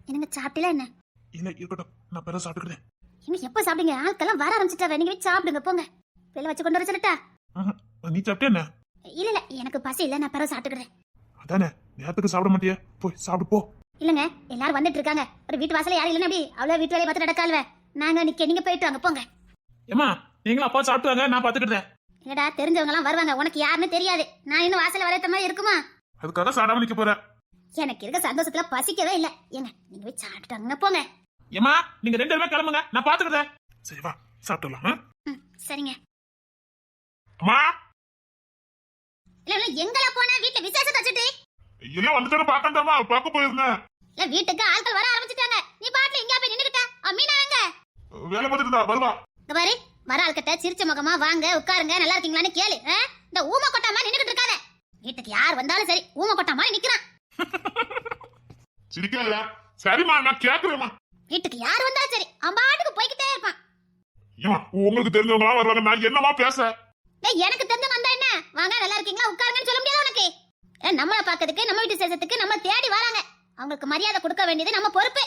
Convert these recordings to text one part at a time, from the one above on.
என்னங்க சாப்பிட்டீங்களா என்ன? இல்ல இருக்கட்டும், நான் பிறகு சாப்பிட்டுக்கிறேன். இன்னும் எப்ப சாப்பிடுங்க? ஆட்கள்லாம் வர ஆரம்பிச்சிட்டாவே. நீங்க போய் சாப்பிடுங்க போங்க. வெளில வச்சு கொண்டு வர சொல்லட்டா? நீ சாப்பிட்டே என்ன? இல்ல எனக்கு பசி இல்ல, நான் பிறகு சாப்பிட்டுக்கிறேன். அதானே, நேரத்துக்கு சாப்பிட மாட்டியா? போய் சாப்பிடு போ. இல்லங்க, எல்லாரும் வந்துட்டு இருக்காங்க. ஒரு வீட்டு வாசல்ல யாரும் இல்லைன்னா அப்படி அவ்வளவு வீட்டு வேலையை பார்த்து நடக்கால்வ. நாங்க நீங்க போயிட்டு வாங்க போங்க. ஏமா, நீங்களும் அப்பா சாப்பிட்டுவாங்க, நான் பாத்துக்கிட்டேன். இல்லடா, தெரிஞ்சவங்க எல்லாம் வருவாங்க. உனக்கு யாருன்னு தெரியாது. நான் இன்னும் வாசல்ல வரையத்த மாதிரி இருக்குமா? அதுக்காக சாப்பிடாம நிக்க போறேன். எனக்கு இருக்க சந்தோஷத்துல பசிக்கவே இல்ல. ஏங்க நீங்க போய் சாப்பிட்டாங்க போங்க. ஏமா, நீங்க 2 பேரும் கிளம்புங்க, நான் பாத்துக்கிட்டேன். சரி வா, சாப்பிடலாம். சரிங்க. அம்மா, இல்ல எங்கள போன வீட்டுல விசேஷத்தை வச்சுட்டு இல்ல வந்துட்டு பாக்கண்டாமா, பாக்க போயிருந்தேன். இல்ல வீட்டுக்கு ஆட்கள் வர ஆரம்பிச்சிட்டாங்க. நீ பாட்டுல இங்க போய் நின்னுக்கிட்ட. மீனா எங்க? வேலை பார்த்துட்டு இருந்தா, வருவா. இங்க பாரு, வர ஆள்கிட்ட சிரிச்ச முகமா வாங்க உட்காருங்க நல்லா இருக்கீங்களான்னு கேளு. இந்த ஊம கொட்டா மாதிரி நின்னுக்கிட்டு இருக்காத. வீட்டுக்கு யார் வந்தாலும் சரி ஊம கொட்டா மாதிரி நிக்கிறான். சிரிக்கல. சரிம்மா, நான் கேக்குறேம்மா. வீட்டுக்கு யார் வந்தாலும் சரி அம்பாட்டுக்கு போய்கிட்டே இருப்பான். ஏமா, உங்களுக்கு தெரிஞ்சவங்களா வருவாங்க, நான் என்னமா பேச? எனக்கு தெரிஞ்சவங்க வந்தா என்ன? வாங்க நல்லா இருக்கீங்களா உட்காருங்கன்னு சொல்ல முடியாது உனக்கு? நம்மள பாக்கிறதுக்கு, நம்ம வீட்டு சேசத்துக்கு நம்ம தேடி வராங்க. அவங்களுக்கு மரியாதை கொடுக்க வேண்டியது நம்ம பொறுப்பு.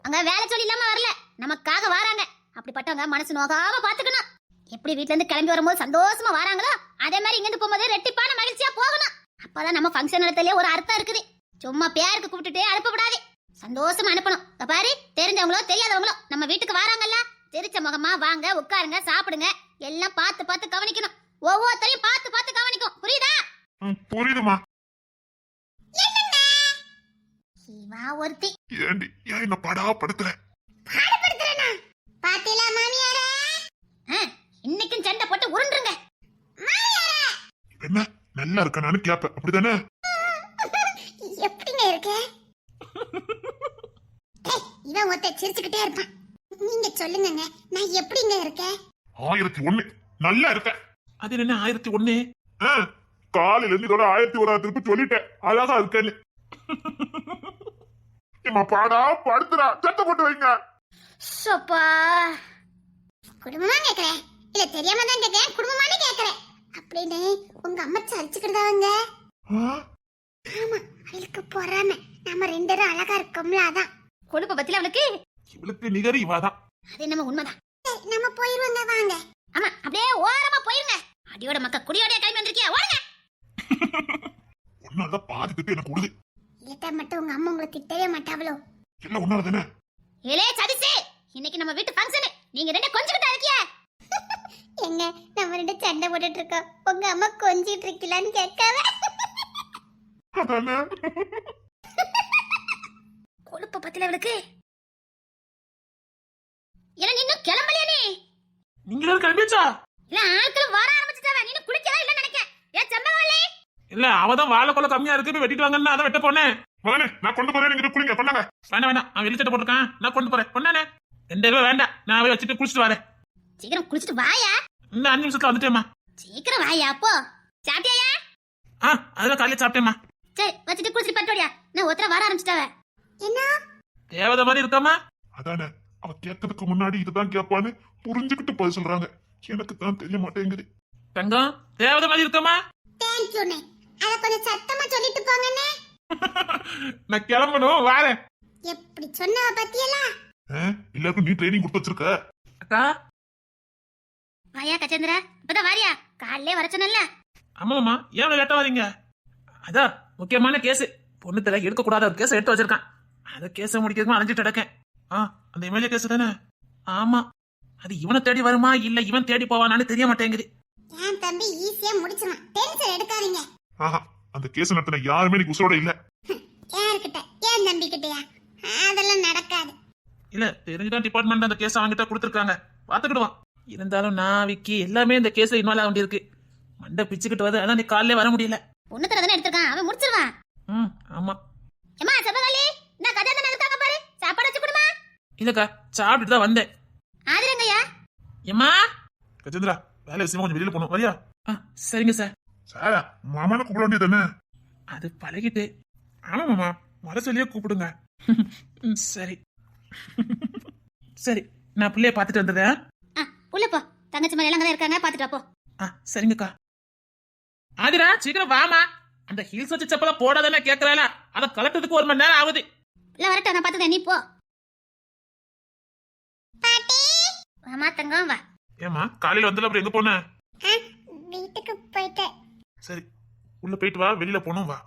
அங்க வேலை சொல்லி இல்லாம வரல, நமக்காக வராங்க. அப்படிப்பட்டவங்க மனசு நோகாம பாத்துக்கணும். எப்படி வீட்ல இருந்து கிளம்பி வரும்போது சந்தோஷமா வராங்களோ அதே மாதிரி இங்க இருந்து போகும்போது ரெட்டிப்பான மகிழ்ச்சியா போகணும். அப்பதான் நம்ம ஃபங்க்ஷன் நடத்தலே ஒரு அர்த்தம் இருக்குது. சும்மா பேருக்கு கூப்பிட்டுட்டே அனுப்பக்கூடாது. சந்தோஷமா அனுப்பணும். பாரு, தெரிஞ்சவங்களோ தெரியாதவங்களோ நம்ம வீட்டுக்கு வராங்கல்ல, தெரிச்ச முகமா வாங்க உட்காருங்க சாப்பிடுங்க எல்லாம் பார்த்து பார்த்து கவனிக்கணும். ஒவ்வொருத்தரையும் பார்த்து பார்த்து கவனிக்கும். புரியுதா? புரியுதுமா. இவா ஒருத்தி. ஏண்டி ஏன் என்ன படா படுத்துற? பாடுபடுத்துறேனா? பாத்தீங்களா மாமியாரே? இன்னைக்கும் சண்டை போட்டு உருண்டுருங்க. மாமியாரே என்ன நல்லா இருக்க நானு கேப்ப, அப்படிதானே? எப்படிங்க இருக்க? இவன் ஒருத்த சிரிச்சுக்கிட்டே இருப்பான். நீங்க சொல்லுங்க, நான் எப்படிங்க இருக்கேன்? 1001 நல்லா இருக்க. அது என்ன 1001? காலையில இருந்து இதோட 1001 திருப்பி சொல்லிட்டேன், அழகா இருக்கேன்னு. ஏமா பாடா படுத்துறா, சட்டை போட்டு வைங்க. சப்பா, குடும்பமா கேக்குறேன் இல்ல தெரியாம தான் கேக்குறேன். குடும்பமானே கேக்குறேன் அப்படின்னு உங்க அம்மா சரிச்சுக்கிறதாங்க. ஆமா, அவளுக்கு பொறாம நம்ம 2 பேரும் அழகா இருக்கோம்ல, அதான் கொழுப்ப பத்தில அவளுக்கு. இவளுக்கு நிகர் இவாதான். அது நம்ம உண்மைதான். நம்ம போயிருவோங்க வாங்க. ஆமா, அப்படியே ஓரமா போயிருங்க. அடியோட மக்க குடியோட கிளம்பி வந்திருக்கியா? ஓடுங்க. உன்னால பாதிக்கிட்டு எனக்கு உடுது. ஏட்டா மட்டும் உங்க அம்மா உங்களை திட்டவே மாட்டாவளோ? எல்லாம் உன்னால தானே. ஏலே சதிசே, இன்னைக்கு நம்ம வீட்டு ஃபங்க்ஷன். நீங்க 2 கொஞ்சிட்டா இருக்கியா? எங்க நம்ம 2 சண்டை போட்டுட்டு இருக்கோம். உங்க அம்மா கொஞ்சிட்டு இருக்கலான்னு கேட்காத. அதானே. கொழுப்ப பத்தில அவளுக்கு. என்ன இன்னும் கிளம்பலையா நீ? நீங்க எல்லாரும் கிளம்பியாச்சா? இல்ல ஆட்கள் வர ஆரம்பிச்சிட்டாவ. நீ குளிக்கவே இல்ல நினைக்கிறேன். ஏ செம்மவளே. இல்ல, அவதான் வாழை கொலை கம்மியா இருக்கு, போய் வெட்டிட்டு வாங்கன்னு அதை வெட்ட போனேன். மகனே, நான் கொண்டு போறேன், நீங்க குளிங்க. பண்ணாங்க. வேண்டாம், அவன் வெளிச்சட்டை போட்டுருக்கான், நான் கொண்டு போறேன். பொண்ணானே 2 ரூபாய் வேண்டாம், நான் போய் வச்சுட்டு குளிச்சுட்டு வரேன். சீக்கிரம் குளிச்சுட்டு வாயா. இன்னும் 5 நிமிஷத்துல வந்துட்டேம்மா. சீக்கிரம் வாயா. அப்போ சாப்பிட்டியா? அதெல்லாம் காலையில சாப்பிட்டேம்மா. சரி, வச்சுட்டு குளிச்சுட்டு பட்டோடியா. நான் ஒருத்தர வர ஆரம்பிச்சிட்டாவ. என்ன தேவதை மாதிரி இருக்காமா? அதானே, அவ கேட்கறதுக்கு முன்னாடி இதுதான் கேட்பான்னு புரிஞ்சுக்கிட்டு பதில் சொல்றாங்க. எனக்கு தான் தெரிய மாட்டேங்குது. தங்கம், தேவதை மாதிரி இருக்காமா? Thank you. அத கொஞ்சம் சத்தமா சொல்லிட்டு போங்கண்ணே. நான் கிளம்பணும், வாரேன். எப்படி சொன்னவ பத்தியலா? எல்லாருக்கும் நீ ட்ரைனிங் கொடுத்து வச்சிருக்க. அக்கா வாயா கச்சந்திரா, இப்பதான் வாரியா? காலையிலே வர சொன்னல. ஆமாமா, ஏன் லேட்டா வரீங்க? அதான் முக்கியமான கேஸ், பொண்ணு தலை எடுக்க கூடாத ஒரு கேஸ் எடுத்து வச்சிருக்கான். அத கேஸ முடிக்கிறதுக்கு அலைஞ்சிட்டு நடக்கேன். அந்த எம்எல்ஏ கேஸ் தானே? ஆமா, அது இவனை தேடி வருமா இல்ல இவன் தேடி போவானான்னு தெரிய மாட்டேங்குது. ஏன் தம்பி ஈஸியா முடிச்சிரலாம், டென்ஷன் எடுக்காதீங்க. அந்த கேஸ் நடத்தின யாருமே நீ உசுரோட இல்ல. யார்கிட்ட? ஏன் தம்பி கிட்டயா? அதெல்லாம் நடக்காது. இல்ல, தெரிஞ்சுதான் டிபார்ட்மெண்ட் அந்த கேஸ் அவங்கிட்ட கொடுத்துருக்காங்க, பாத்துக்கிடுவான். இருந்தாலும் நான் விக்கி எல்லாமே இந்த கேஸ்ல இன்வால்வ் ஆக வேண்டியிருக்கு. மண்டை பிச்சுக்கிட்டு வருது, அதான் நீ காலையில வர முடியல. பொண்ணு தர தானே எடுத்திருக்கான், அவன் முடிச்சிருவான். ஆமா. ஏமா செபகாலி, நான் கஜாந்தன் இருக்காங்க பாரு, சாப்பாடு வச்சு கொடுமா. இல்லக்கா, சாப்பிட்டுட்டு தான் வந்தேன். ஆதிரங்கய்யா. ஏமா கஜேந்திரா, வேலை விஷயமா கொஞ்சம் வெளியில போகணும், வரியா? சரிங்க சார். சாரா, மாமான கூப்பிட வேண்டியது தானே? அது பழகிட்டு. ஆமா மாமா, வர சொல்லியே கூப்பிடுங்க. சரி சரி, நான் பிள்ளைய பாத்துட்டு வந்துடுறேன். உள்ள போ, தங்கச்சி மாதிரி எல்லாம் இருக்காங்க, பாத்துட்டு போ. சரிங்கக்கா. ஆதிரா, சீக்கிரம் வாமா. அந்த ஹீல்ஸ் வச்சு செப்பல போடாதானே கேக்குறாளா, அத கலட்டதுக்கு 1 மணி நேரம் ஆகுது. இல்ல வரட்டும், நான் பாத்துக்கிறேன், நீ போ. பாட்டி மாமா தங்கம் வா. ஏமா காலையில வந்தல அப்புறம் எங்க போன? வீட்டுக்கு போயிட்டேன். சரி உள்ள போயிட்டு வா, வெளியில போணும் வா.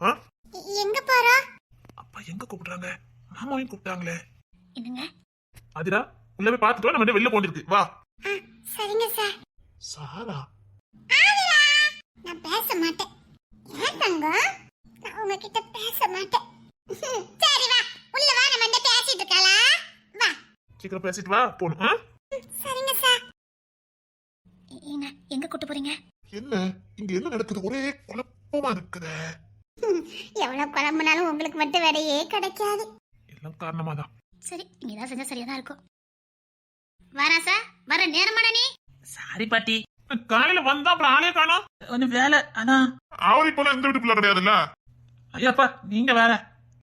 எங்க போறா? அப்பா எங்க கூப்பிடுறாங்க? மாமாவையும் கூப்பிட்டாங்களே. என்னங்க? அதிரா உள்ள போய் பாத்துட்டு வா, நம்ம வெளியில போண்டிருக்கு வா. சரிங்க சார். சாரா ஆதிரா, நான் பேச மாட்டேன். ஏன் தங்கம்? நான் உங்ககிட்ட பேச மாட்டேன். சரி வா, உள்ள வா, நம்ம வந்து பேசிட்டு இருக்கலாம். வா. சீக்கிரம் பேசிட்டு வா போணும். சரிங்க சார். ஏங்க எங்க கூட்டி போறீங்க? என்ன இங்க என்ன நடக்குது? ஒரே குழப்பமா இருக்குதே. எவ்வளவு குழம்புனாலும் உங்களுக்கு மட்டும் வேலையே கிடைக்காது. எல்லாம் காரணமாதான். சரி நீங்க ஏதாவது செஞ்சா சரியா தான் இருக்கும். வரா சார், வர நேரமாடா நீ? சாரி பாட்டி, காலையில வந்தா அப்புறம் ஆளே காணோம். கொஞ்சம் வேலை. அதான் அவரை போல இந்த வீட்டுக்குள்ள கிடையாதுல்ல. ஐயாப்பா நீங்க வேற.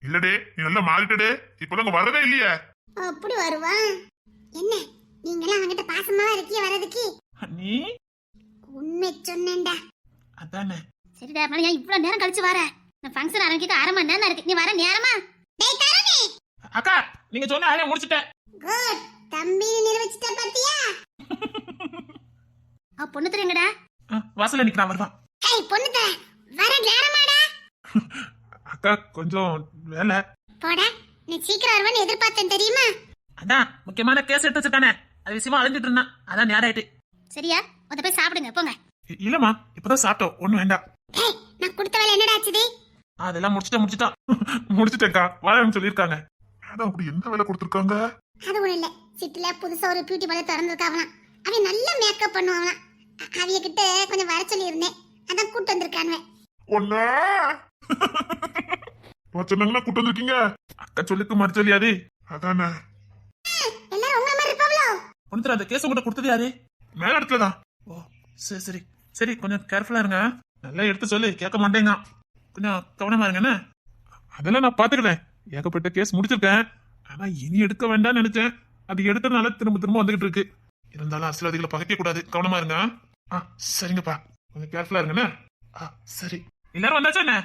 இல்லடே நீ நல்லா மாறிட்டடே, இப்ப அங்க வரதே இல்லையே. அப்படி வருவா? என்ன நீங்களாம் அவங்கிட்ட பாசமா இருக்கிய வரதுக்கு? நீ உண்மை சொன்னேன்டா. அதானே. சரிடா, மணி ஏன் இவ்வளவு நேரம் கழிச்சு வர? நான் ஃபங்க்ஷன் ஆரம்பிக்க அரை மணி நேரம் இருக்கு, நீ வர நேரமா? டேய் தரணி, அக்கா நீங்க சொன்ன வேலையை முடிச்சிட்டேன். குட், தம்பி நிரூபிச்சிட்ட பாத்தியா? பொண்ணு தெரியுங்கடா. வாசல்ல நிக்கிறான், வருவான். ஏய் பொண்ணு தர, வர நேரமாடா? அக்கா கொஞ்சம் வேலை. போடா, நீ சீக்கிரம் வருவான்னு எதிர்பார்த்தேன் தெரியுமா? அதான் முக்கியமான கேஸ் எடுத்து வச்சிருக்கானே, அது விஷயமா அழிஞ்சிட்டு இருந்தான், அதான் நேரம் ஆயிட்டு. சரியா, அத போய் சாப்பிடுங்க போங்க. இல்லம்மா இப்பதான் சாப்பிட்டோம், ஒண்ணும் வேண்டாம். ஏய் நான் கொடுத்த வேலை என்னடா ஆச்சுது? அதெல்லாம் முடிச்சிட்டான். முடிச்சிட்டேன்க்கா, வாழன்னு சொல்லியிருக்காங்க. அதான் அப்படி என்ன வேலை கொடுத்துருக்காங்க? அது ஒண்ணு இல்ல, சிட்டில புதுசா ஒரு பியூட்டி பார்லர் திறந்திருக்காங்களாம். அவன் நல்ல மேக்கப் பண்ணுவாங்களாம். அவிய கிட்ட கொஞ்சம் வர சொல்லி இருந்தேன், அதான் கூட்டு வந்திருக்கானுவே. ஒண்ணா சொன்னாங்கன்னா கூட்டு வந்திருக்கீங்க. அக்கா சொல்லிக்கு மறு சொல்லியாதே. அதானே எல்லாரும் உங்க மாதிரி இருப்பாங்களோ? ஒன்று அந்த கேஸ் உங்கள்கிட்ட கொடுத்தது யாரு? மேல இடத்துலதான். ஓ சரி சரி சரி, கொஞ்சம் கேர்ஃபுல்லா இருங்க. நல்லா எடுத்து சொல்லு, கேட்க மாட்டேங்க. கொஞ்சம் கவனமா இருங்க என்ன. அதெல்லாம் நான் பாத்துக்கிறேன், ஏகப்பட்ட கேஸ் முடிச்சிருக்கேன். ஆனா இனி எடுக்க வேண்டாம்னு நினைச்சேன், அது எடுத்ததுனால திரும்ப திரும்ப வந்துகிட்டு இருக்கு. இருந்தாலும் அரசியல்வாதிகளை பகைக்க கூடாது, கவனமா இருங்க. சரிங்கப்பா, கொஞ்சம் கேர்ஃபுல்லா இருங்கண்ணே. சரி எல்லாரும் வந்தாச்சா என்ன?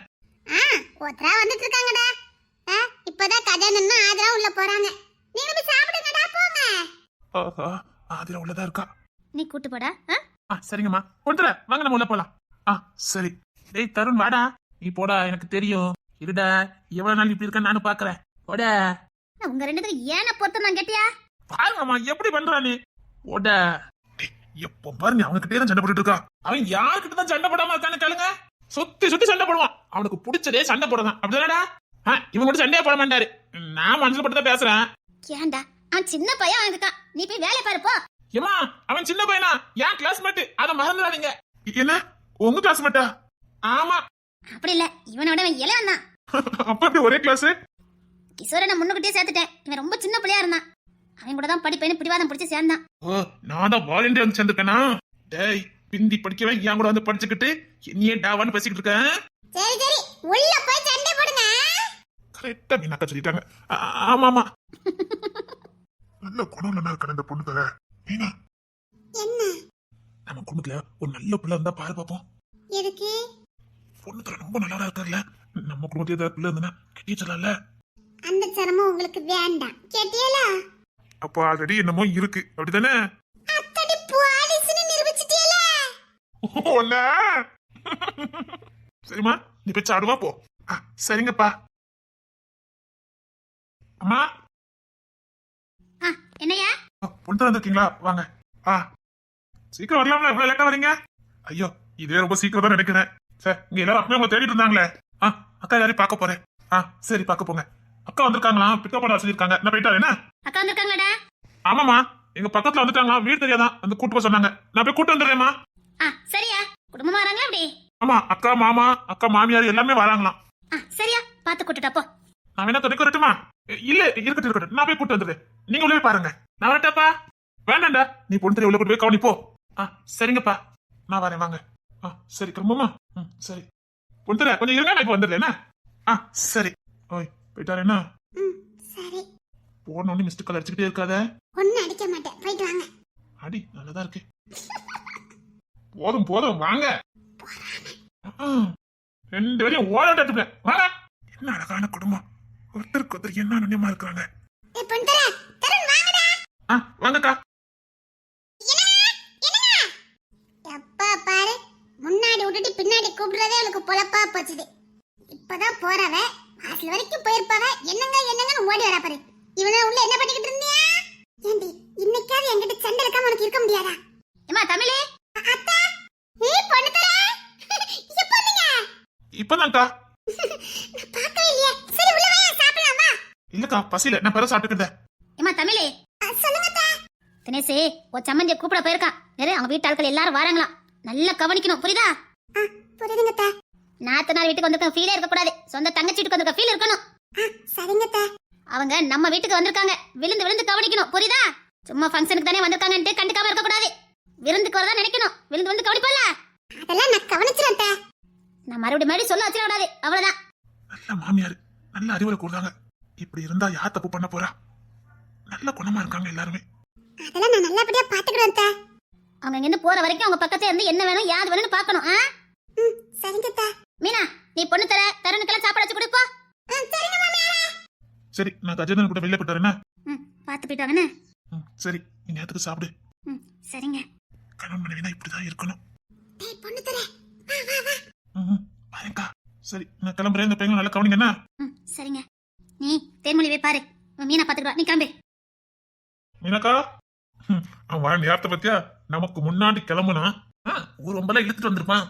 ஒருத்தரா வந்துட்டு இருக்காங்கடா. இப்பதான் கஜானன்னு ஆதரா உள்ள போறாங்க. நீங்க போய் சாப்பிடுங்கடா, போங்க. ஆதிரா உள்ளதா இருக்கா? நீ கூட்டு போடா. சரிங்கம்மா, ஒன்று வாங்க நம்ம உள்ள போலாம். சரி. டேய் தருண் வாடா. நீ போடா, எனக்கு தெரியும். இருடா, எவ்வளவு நாள் இப்படி இருக்கேன்னு நானும் பாக்குறேன். போடா. உங்க ரெண்டுத்துக்கு ஏன பொறுத்து நான் கேட்டியா? பாருங்கம்மா எப்படி பண்றா நீ. போடா. எப்போ பாருங்க அவனுக்கிட்டே தான் சண்டை போட்டுட்டு இருக்கா. அவன் யாருக்கிட்ட தான் சண்டை போடாம இருக்கான்னு கேளுங்க. சுத்தி சுத்தி சண்டை போடுவான். அவனுக்கு பிடிச்சதே சண்டை போடுறான், அப்படிதானடா? இவன் கூட சண்டையே போட மாட்டாரு. நான் மனசுல பட்டு தான் பேசுறேன். ஏன்டா, அவன் சின்ன பையன் வந்துட்டான், நீ போய் வேலை பாரு போ. ஏமா அவன் சின்ன பையனா? என் கிளாஸ்மேட், அதை மறந்துடாதீங்க. என்ன உங்க கிளாஸ்மேட்டா? ஆமா. அப்படி இல்ல, இவனோட அவன் இளையவன் தான். அப்ப எப்படி ஒரே கிளாஸ்? கிஷோரை நான் முன்னுக்கிட்டே சேர்த்துட்டேன். இவன் ரொம்ப சின்ன பிள்ளையா இருந்தான், அவன் கூட தான் படிப்பேன்னு பிடிவாதம் பிடிச்சி சேர்ந்தான். ஓ, நான் தான் வாலண்டியர் வந்து சேர்ந்திருக்கேனா? டேய் பிந்தி படிக்கவே என் கூட வந்து படிச்சுக்கிட்டு என்னையே டாவான்னு பேசிக்கிட்டு இருக்கேன். சரி சரி, உள்ள போய் சண்டை போடுங்க. கரெக்டா மீனாக்கா சொல்லிட்டாங்க. ஆமா நல்ல குணம் இருக்க இந்த பொண்ணு தர. மீனா, என்ன நம்ம குடும்பத்துல ஒரு நல்ல பிள்ளை இருந்தா பாரு பாப்போம். எதுக்கு? பொண்ணு தர ரொம்ப நல்லா இருக்காருல்ல, நம்ம குடும்பத்துல ஏதாவது பிள்ளை இருந்தா கட்டி வச்சிடலாம்ல. அந்த சிரமம் உங்களுக்கு வேண்டாம், கேட்டியலா? அப்போ ஆல்ரெடி என்னமோ இருக்கு, அப்படித்தானே? அத்தடி போலீஸ்னு நிரூபிச்சிட்டியல. ஒண்ணா சரிம்மா, நீ போய் சாடுவா போ. சரிங்கப்பா. அம்மா, என்னையா? பொண்ணு வந்திருக்கீங்களா? வாங்க. சீக்கிரம் வரலாம்ல, இவ்வளவு லேட்டா வரீங்க? ஐயோ, இதே ரொம்ப சீக்கிரம் தான் நினைக்கிறேன். சார் இங்க எல்லாரும் அப்பவே உங்களை தேடிட்டு இருந்தாங்களே. அக்கா யாரையும் பார்க்க போறேன். சரி பார்க்க போங்க. அக்கா வந்திருக்காங்களா? பிக்கப் பண்ண சொல்லிருக்காங்க. என்ன போயிட்டாரு? என்ன அக்கா வந்திருக்காங்கடா? ஆமாமா, எங்க பக்கத்துல வந்துட்டாங்களா, வீடு தெரியாதான், வந்து கூட்டு போக சொன்னாங்க. நான் போய் கூட்டு வந்துடுறேம்மா. சரியா, குடும்பமா வராங்களா அப்படி? ஆமா, அக்கா மாமா அக்கா மாமியார் எல்லாமே வராங்களாம். சரியா, பாத்து கூட்டுட்டா போ. நான் வேணா துணைக்கு வரட்டுமா? இல்ல இருக்கட்டும், நான் போய் கூட்டு வந்துடுறேன். நீங்க உள்ளே பாருங்க. நான் வரட்டப்பா? வேண்டாண்டா, நீ பொண்ணு தெரிய உள்ள கூட்டு போய் கவனிப்போ. சரிங்கப்பா, நான் வரேன் வாங்க. சரி கிளம்புமா? சரி பொண்ணு தெரிய கொஞ்சம் இருங்க, நான் இப்ப வந்துடுறேன். சரி. ஓய் போயிட்டாரு என்ன? சரி, போன உடனே மிஸ்டு கால் அடிச்சுக்கிட்டே இருக்காத. ஒண்ணு அடிக்க மாட்டேன், போயிட்டு வாங்க. அடி நல்லதா இருக்கு. போதும் போதும் வாங்க. ரெண்டு பேரையும் ஓட வாங்க. என்ன அழகான குடும்பம். ஒருத்தருக்கு ஒருத்தர் என்ன நன்னியமா இருக்கிறாங்க. ஏய் பொண்ணுதர தருண் வாங்கடா. வாங்கக்கா. அப்பா பாரு, முன்னாடி விட்டுட்டு பின்னாடி கூப்பிடுறதே அவளுக்கு பொழப்பா போச்சுது. இப்பதான் போறவ வாசல் வரைக்கும் போயிருப்பாவ, என்னங்கன்னு ஓடி வரா பாரு. இவன உள்ள என்ன பண்ணிக்கிட்டு இருந்தியா? ஏண்டி இன்னைக்காவது என்கிட்ட சண்டை இருக்காம உனக்கு இருக்க முடியாதா? ஏமா தமிழே அத்தா, ஏய் பொண்ணுதர எப்ப வந்தீங்க? இப்பதான்க்கா. நான் பார்க்கவே இல்லையே. சரி உள்ள வா, சாப்பிடலாம் வா. இல்லக்கா பசியில, நான் பெற சாப்பிட்டுக்கிட்டேன். ஏமா தமிழே சொல்லுங்க அத்தா. தினேஷ் ஒரு சம்மந்திய கூப்பிட போயிருக்கான். வேற அவங்க வீட்டு ஆட்கள் எல்லாரும் வராங்களாம். நல்லா கவனிக்கணும், புரியுதா? புரியுதுங்க அத்தா. நாத்தனார் வீட்டுக்கு வந்திருக்க ஃபீலே இருக்க கூடாது, சொந்த தங்கச்சி வீட்டுக்கு வந்திருக்க ஃபீல் இருக்கணும். சரிங்க அத்தா. அவங்க நம்ம வீட்டுக்கு வந்திருக்காங்க, விழுந்து விழுந்து கவனிக்கணும், புரியுதா? சும்மா ஃபங்க்ஷனுக்கு தானே வந்திருக்காங்கன்ட்டு கண்டுக்காம இருக்க கூடாது. விருந்துக்கு வரதா நினைக்கணும், விழுந்து விழுந்து கவனிப்பல்ல. அதெல்லாம் நான் கவனிச்சிரேன் அத்தா. நான் மறுபடியும் சொல்ல வச்சிட கூடாது, அவ்வளவுதான். நல்ல மாமியார், நல்ல அறிவுரை கொடுத்தாங்க. இப்படி இருந்தா யார் தப்பு பண்ண போறா? நல்ல குணமா இருக்காங்க எல்லாருமே. அதெல்லாம் நான் நல்லபடியா பாத்துக்கிறேன் அத்தா. அவங்க இங்க இருந்து போற வரைக்கும் அவங்க பக்கத்துல இருந்து என்ன வேணும் யாது வேணும்னு பாக்கணும். சரிங்க அத்தா. மீனா நீ பொண்ணு தருணுக்கெல்லாம் சாப்பாடு வச்சு கொடுப்பா. சரிங்க மாமியாரே. சரி, நான் கஜேந்திரன் கூட வெளியே போயிட்டு வரேன். பாத்து போயிட்டு வாங்கண்ணே. சரி, நீ நேரத்துக்கு சாப்பிடு. சரிங்க. கணவன் மனைவினா இப்படிதான் இருக்கணும். டேய் பொண்ணு தர வா வா வா. பாருங்கக்கா. சரி, நான் கிளம்புறேன். இந்த பையன் நல்லா கவனிங்க என்ன? சரிங்க. நீ தேன்மொழிவே பாரு, மீனா பாத்துக்கலாம். நீ கிளம்பு. மீனாக்கா, அவன் வர நேரத்தை பத்தியா? நமக்கு முன்னாடி கிளம்புனா ஒரு வம்பெல்லாம் இழுத்துட்டு வந்திருப்பான்.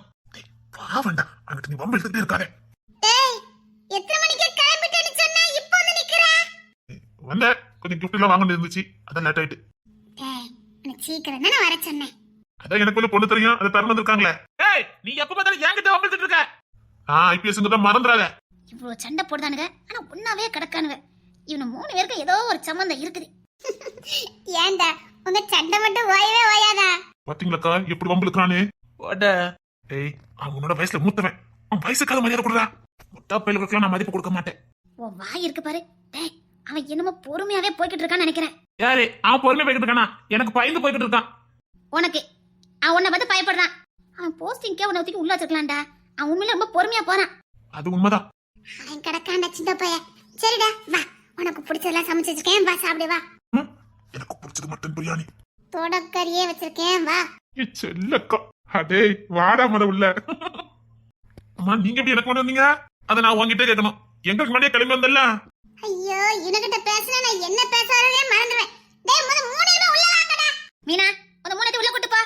பாவண்டா, அங்கிட்டு நீ வம்பு இழுத்துட்டே இருக்காதே. எத்தனை மணிக்கு கிளம்பிட்டேன்னு சொன்னா இப்போ வந்து நிக்கிற? வந்த கொஞ்சம் கிஃப்ட் எல்லாம் வாங்க இருந்துச்சு, அதான் லேட் ஆயிட்டு. எனக்கு சீக்கிரம் தானே வர சொன்னேன். அதான் எனக்குள்ள பொண்ணு தெரியும், அதை தரணும் வந்திருக்காங்களே. நீ எப்ப பார்த்தாலும் என்கிட்ட வம்பிட்டு இருக்க. ஐபிஎஸ் தான் மறந்துடாத. இவ்வளவு சண்டை போடுதானுங்க, ஆனா ஒன்னாவே கிடக்கானுங்க. இவனு 3 பேருக்கு ஏதோ ஒரு சம்பந்தம் இருக்குது. ஏண்டா உங்க சண்டை மட்டும் ஓயவே ஓயாதா? பாத்தீங்களாக்கா எப்படி வம்பு இழுக்கிறானு? ஏய், அவனோட வயசுல மூத்தவன், அவன் வயசுக்காக மரியாதை கொடுறா. முட்டா பயிலுக்கு நான் மதிப்பு கொடுக்க மாட்டேன். உன் வாய் இருக்கு பாரு. டேய், அவன் என்னமோ பொறுமையாவே போய்கிட்டு இருக்கான்னு நினைக்கிறேன். யாரு அவன் பொறுமையா போய்கிட்டு இருக்கானா? எனக்கு பயந்து போய்கிட்டு இருக்கான். உனக்கு அவன் உன்னை பார்த்து பயப்படுறான். அவன் போஸ்டிங்கே உன்னை ஊத்திட்டு உள்ள வச்சிருக்கலாம்டா. அவன் உண்மையில ரொம்ப பொறுமையா போறான். அது உண்மைதான். அவன் கிடக்காண்டா சின்ன பையன். சரிடா வா, உனக்கு பிடிச்சதெல்லாம் சமைச்சு வச்சிருக்கேன், வா சாப்பிடு வா. எனக்கு பிடிச்சது மட்டன் பிரியாணி. தொடக்கறியே வச்சிருக்கேன், வா. செல்லக்கா, அடே வாடா முத உள்ள. அம்மா, நீங்க எப்படி எனக்கு கொண்டு வந்தீங்க? அதை நான் உங்ககிட்ட கேட்கணும். எங்களுக்கு முன்னாடியே கிளம்பி வந்தல்ல. ஐயோ, இவகிட்ட பேசினா நான் என்ன பேசாதே மறந்துடுவேன். டேய் முத 3 பேரும் உள்ள வாங்கடா. மீனா முத 3 பேரும் உள்ள கூட்டி போ.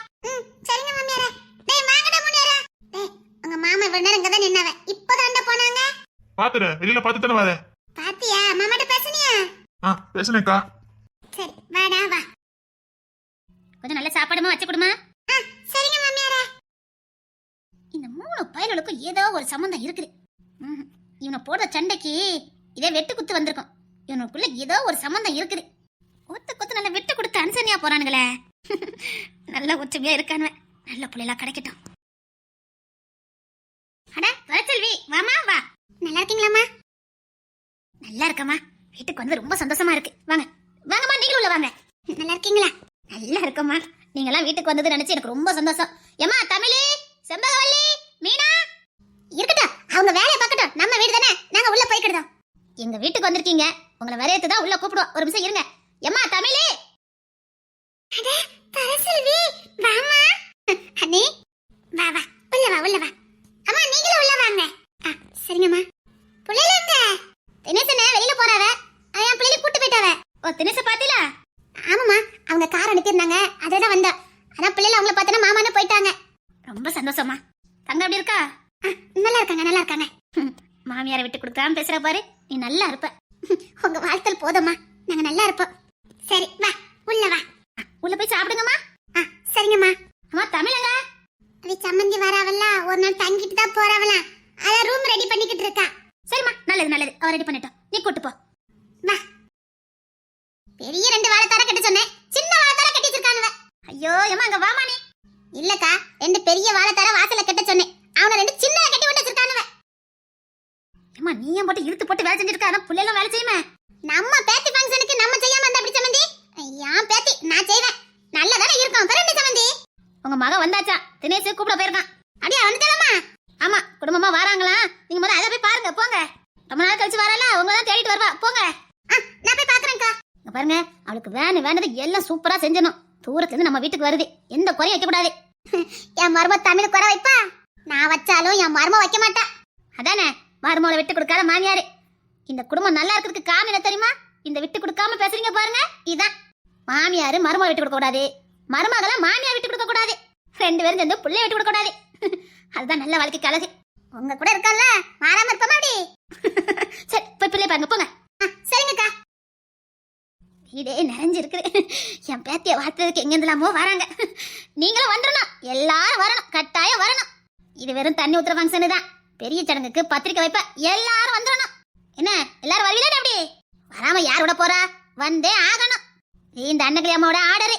சரிங்க மாமியாரே. டேய் வாங்கடா முனியாரே. டேய் உங்க மாமா இவ்வளவு நேரம் இங்க தான் நின்னாவ, இப்போதான் போனாங்க. பாத்துறேன், வெளியில பாத்து தானே வர. பாத்தியா மாமாட்ட பேசுனியா? பேசுனேக்கா. சரி வாடா வா. கொஞ்சம் நல்ல சாப்பாடுமா வச்சு கொடுமா. சரிங்க மாமியாரே. இந்த 3 பயலுக்கும் ஏதோ ஒரு சம்பந்தம் இருக்குது. இவனை போடுற சண்டைக்கு இதே வெட்டு குத்து வந்திருக்கும். இவனுக்குள்ள ஏதோ ஒரு சம்பந்தம் இருக்குது. கொத்து நல்ல வெட்டு கொடுத்து அனுசரணையா போறானுங்களே. நல்ல ஒற்றுமையா இருக்கானுவ. நல்ல புள்ளைலாம் கிடைக்கட்டும். அட வரச்செல்வி, வாமா வா. நல்லா இருக்கீங்களாமா? நல்லா இருக்கமா. வீட்டுக்கு வந்து ரொம்ப சந்தோஷமா இருக்கு. வாங்க வாங்கம்மா, நீங்களும் உள்ள வாங்க. நல்லா இருக்கீங்களா? நல்லா இருக்கம்மா. நீங்களாம் வீட்டுக்கு வந்தது நினைச்சு எனக்கு ரொம்ப சந்தோஷம். ஏமா தமிழே, செம்பகவல்லி, மீனா இருக்கட்டும், அவங்க வேலையை பார்க்கட்டும். நம்ம வீடு தானே, நாங்க உள்ள போய்க்கிடுதோம். எங்க வீட்டுக்கு வந்திருக்கீங்க, உங்களை வரவேத்து தான் உள்ள கூப்பிடுவோம். ஒரு நிமிஷம் இருங்க. ஏமா தமிழே. அட தரசெல்வி, வாமா. அண்ணே வா வா, உள்ள வா உள்ள வா. அம்மா நீங்களும் உள்ள வாங்க. சரிங்கம்மா. புள்ளைல எங்க? தினேசனே வெளியில போறாவ. என் பிள்ளைல கூட்டி போயிட்டாவ. ஓ தினேச பாத்தீங்களா? ஆமாம்மா, அவங்க கார் அனுப்பியிருந்தாங்க, அதோட வந்தா. அதான் பிள்ளைல அவங்கள பார்த்தனா மாமான்னு போயிட்டாங்க. ரொம்ப சந்தோஷமா. தங்க எப்படி இருக்கா? நல்லா இருக்காங்க நல்லா இருக்காங்க. மாமியாரை விட்டு கொடுக்காம பேசுற பாரு, நீ நல்லா இருப்ப. உங்க வாழ்த்தல் போதும்மா, நாங்க நல்லா இருப்போம். சரி வா உள்ள வா. உள்ள போய் சாப்பிடுங்கம்மா. சரிங்கம்மா. அம்மா தமிழங்க அவ சம்மந்தி வராவல்ல, ஒரு நாள் தங்கிட்டு தான் போறாவல, அத ரூம் ரெடி பண்ணிக்கிட்டு இருக்கா. சரிம்மா, நல்லது நல்லது, அவ ரெடி பண்ணிட்டோம். நீ கூட்டு போ. வா. பெரிய 2 வாழைத்தார கட்ட சொன்னேன், சின்ன வாழைத்தார கட்டி வச்சிருக்கானுவ. ஐயோ ஏமா அங்க வாமா நீ. இல்லக்கா, 2 பெரிய வாழைத்தார வாசல்ல கட்ட சொன்னேன், அவன 2 சின்னத கட்டி விட்டு வச்சிருக்கானுவ. ஏமா நீ ஏன் போட்டு இழுத்து போட்டு வேலை செஞ்சிட்டு இருக்க? அதான் புள்ளைல வேலை செய்யுமே. நம்ம பேத்தி ஃபங்க்ஷனுக்கு நம்ம செய்யாம இருந்தா அப்படி சம்மந்தி? ஐயா பேத்தி நான் செய்வேன், நல்லதானே இருக்கும். பரண்டி சம்மந்தி உங்க மக வந்தாச்சா? தினேஷ் கூப்பிட போயிருக்கான். அப்படியே வந்துட்டலாமா? ஆமா, குடும்பமா வராங்களா? நீங்க முதல்ல அதை போய் பாருங்க போங்க. ரொம்ப நாள் கழிச்சு வரல, உங்க தான் தேடிட்டு வருவா. பாருங்க அவளுக்கு வேண்டது எல்லாம் சூப்பரா செஞ்சணும். தூரத்துல இருந்து நம்ம வீட்டுக்கு வருது, எந்த குறையும் வைக்க கூடாது. என் மரும தமிழ் குறை வைப்பா, நான் வச்சாலும் என் மரும வைக்க மாட்டா. அதானே மருமகளை விட்டு கொடுக்காத மாமியாரு. இந்த குடும்பம் நல்லா இருக்கிறதுக்கு காரணம் என்ன தெரியுமா? இந்த விட்டு கொடுக்காம பேசுறீங்க பாருங்க, இதான். மாமியாரு மருமக விட்டு கொடுக்க கூடாது, மருமகளை மாமியார் விட்டு கொடுக்க கூடாது, 2 பேரும் சேர்ந்து பிள்ளைய விட்டு கொடுக்க கூடாது. அதுதான் நல்ல வாழ்க்கைக்கு அழகு. உங்க கூட இருக்கல மாறாம இருப்பமா அப்படி. சரி போய் பிள்ளை பாருங்க போங்க. சரிங்கக்கா. வீடே நிறைஞ்சிருக்குது. என் பேத்திய வாழ்த்ததுக்கு எங்கெந்தலாமோ வராங்க. நீங்களும் வந்துடணும், எல்லாரும் வரணும், கட்டாயம் வரணும். இது வெறும் தண்ணி ஊத்துற ஃபங்க்ஷனு தான். பெரிய சடங்குக்கு பத்திரிக்கை வைப்ப, எல்லாரும் வந்துடணும். என்ன எல்லாரும் வருவீங்களா? அப்படி வராம யார் விட போறா? வந்தே ஆகணும். இந்த அன்னகிரி அம்மாவோட ஆர்டரு.